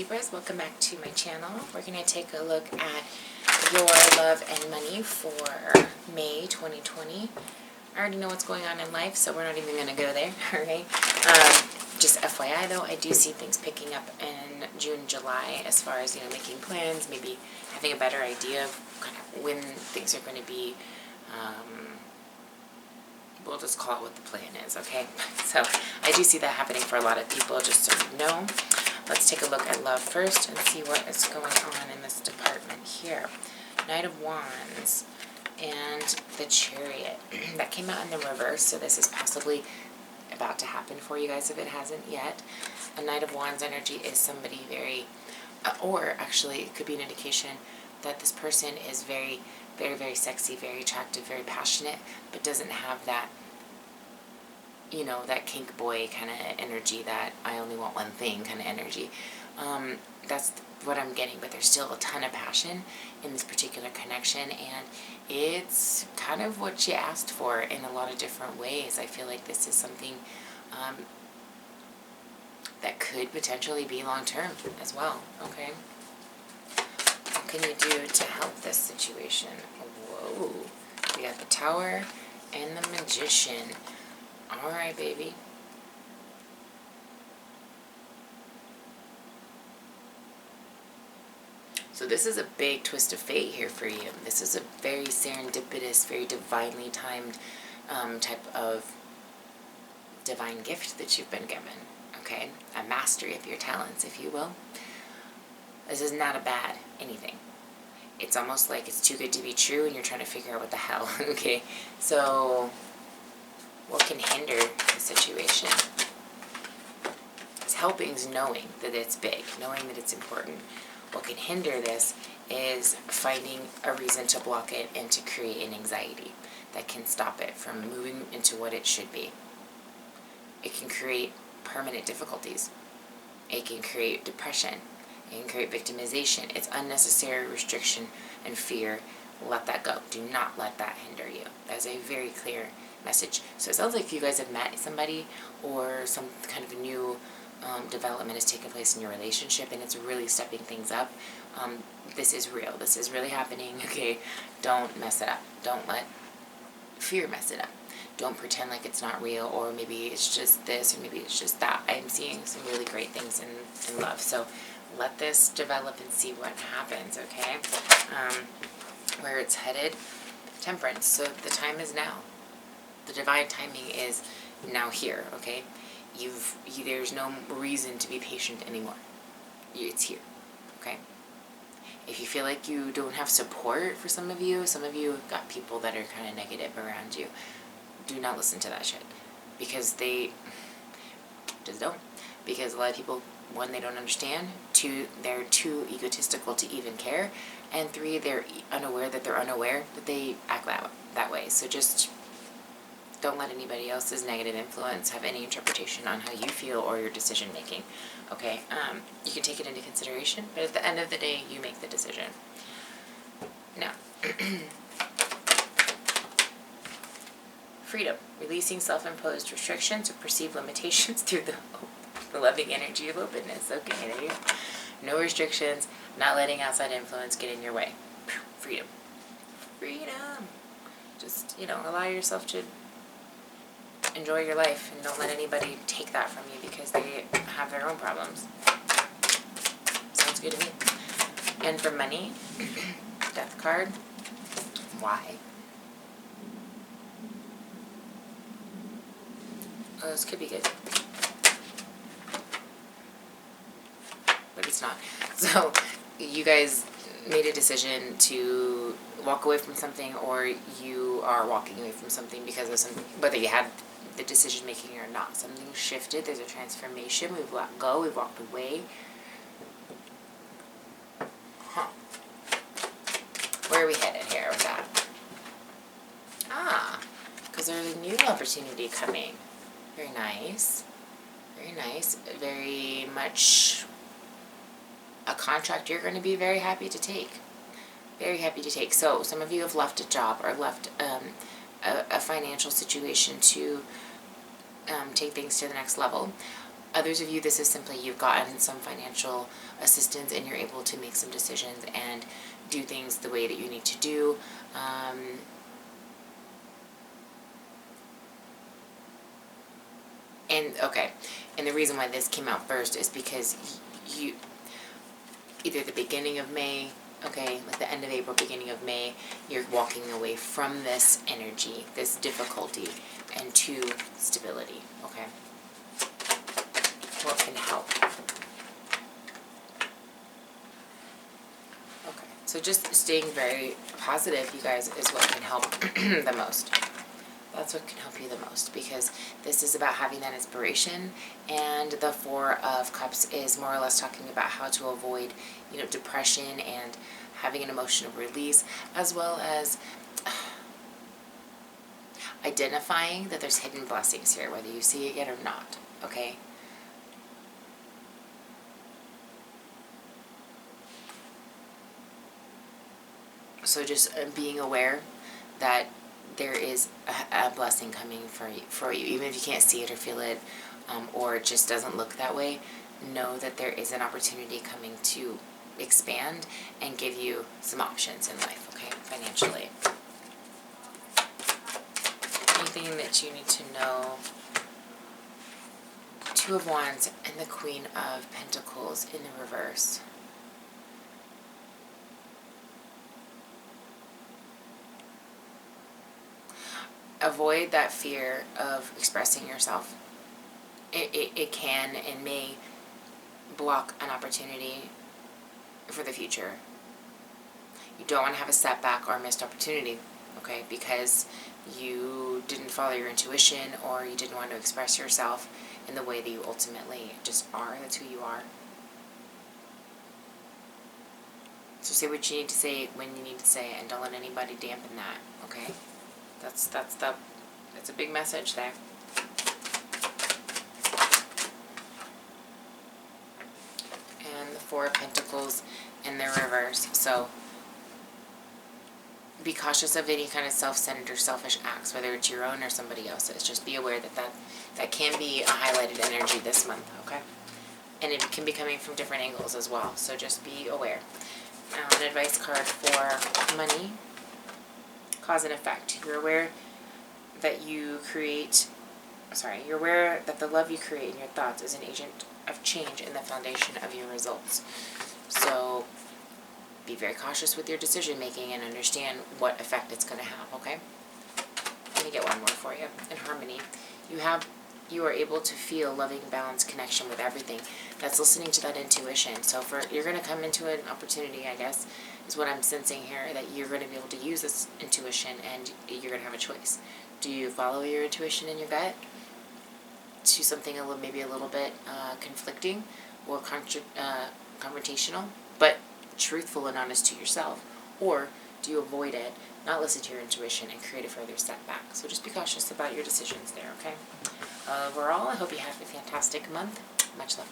Libras, welcome back to my channel. We're going to take a look at your love and money for May 2020. I already know what's going on in life, so we're not even going to go there, alright? Just FYI though, I do see things picking up in June, July as far as, making plans, maybe having a better idea of kind of when things are going to be, we'll just call it what the plan is, okay? So I do see that happening for a lot of people, just so you know. Let's take a look at love first and see what is going on in this department here. Knight of Wands and the Chariot. That came out in the reverse, so this is possibly about to happen for you guys if it hasn't yet. A Knight of Wands energy is somebody very, or actually it could be an indication that this person is very, very, very sexy, very attractive, very passionate, but doesn't have that, that kink boy kind of energy, that I only want one thing kind of energy. That's what I'm getting, but there's still a ton of passion in this particular connection, and it's kind of what you asked for in a lot of different ways. I feel like this is something that could potentially be long-term as well, okay? What can you do to help this situation? Whoa, we got the Tower and the Magician. Alright, baby. So this is a big twist of fate here for you. This is a very serendipitous, very divinely timed type of divine gift that you've been given, okay? A mastery of your talents, if you will. This is not a bad anything. It's almost like it's too good to be true and you're trying to figure out what the hell, okay? So what can hinder the situation? Because helping is knowing that it's big, knowing that it's important. What can hinder this is finding a reason to block it and to create an anxiety that can stop it from moving into what it should be. It can create permanent difficulties. It can create depression. It can create victimization. It's unnecessary restriction and fear. Let that go. Do not let that hinder you. That's a very clear message. So it sounds like you guys have met somebody, or some kind of new development has taken place in your relationship, and it's really stepping things up. This is real. This is really happening, okay? Don't mess it up. Don't let fear mess it up. Don't pretend like it's not real, or maybe it's just this, or maybe it's just that. I'm seeing some really great things in love. So let this develop and see what happens, okay? Where it's headed, Temperance. So the time is now. The divine timing is now here, okay? There's no reason to be patient anymore. It's here, okay? If you feel like you don't have support for some of you got people that are kind of negative around you, do not listen to that shit. Because they just don't. Because a lot of people, one, they don't understand. Two, they're too egotistical to even care. And three, they're unaware that they're unaware that they act that way. So just don't let anybody else's negative influence have any interpretation on how you feel or your decision making. Okay, you can take it into consideration, but at the end of the day, you make the decision. Now, freedom, releasing self-imposed restrictions or perceived limitations through the loving energy of openness. Okay, there you go. No restrictions, not letting outside influence get in your way. Freedom. Freedom. Just, allow yourself to enjoy your life, and don't let anybody take that from you because they have their own problems. Sounds good to me. And for money, Death card. Why? Oh, this could be good. But it's not. So, you guys made a decision to walk away from something, or you are walking away from something because of something, whether you had the decision making or not. Something shifted. There's a transformation. We've let go. We've walked away. Where are we headed here with that? Because there's a new opportunity coming. Very nice. Very nice. Very much a contract you're going to be very happy to take. Very happy to take. So some of you have left a job or left a financial situation to take things to the next level. Others of you, this is simply you've gotten some financial assistance and you're able to make some decisions and do things the way that you need to do. And the reason why this came out first is because you, either the beginning of May, okay, like the end of April, beginning of May, you're walking away from this energy, this difficulty, and to stability, okay? What can help? Okay, so just staying very positive, you guys, is what can help the most. That's what can help you the most, because this is about having that inspiration, and the Four of Cups is more or less talking about how to avoid, depression and having an emotional release, as well as identifying that there's hidden blessings here, whether you see it yet or not, okay? So just being aware that there is a blessing coming for you, even if you can't see it or feel it, or it just doesn't look that way. Know that there is an opportunity coming to expand and give you some options in life, okay, financially. Anything that you need to know? Two of Wands and the Queen of Pentacles in the reverse. Avoid that fear of expressing yourself. It can and may block an opportunity for the future. You don't want to have a setback or a missed opportunity, okay, because you didn't follow your intuition or you didn't want to express yourself in the way that you ultimately just are. That's who you are. So say what you need to say when you need to say it, and don't let anybody dampen that, okay? That's a big message there. And the Four of Pentacles in the reverse. So be cautious of any kind of self-centered or selfish acts, whether it's your own or somebody else's. Just be aware that can be a highlighted energy this month, okay? And it can be coming from different angles as well. So just be aware. Now, an advice card for money. Cause and effect. You're aware that you're aware that the love you create in your thoughts is an agent of change in the foundation of your results. So be very cautious with your decision making and understand what effect it's going to have, okay? Let me get one more for you. In harmony, you are able to feel loving, balanced connection with everything. That's listening to that intuition. So you're going to come into an opportunity, I guess, is what I'm sensing here, that you're going to be able to use this intuition and you're going to have a choice. Do you follow your intuition and your gut to something maybe a little bit conflicting or confrontational, but truthful and honest to yourself? Or do you avoid it, not listen to your intuition, and create a further setback? So just be cautious about your decisions there, okay? Overall, I hope you have a fantastic month. Much love.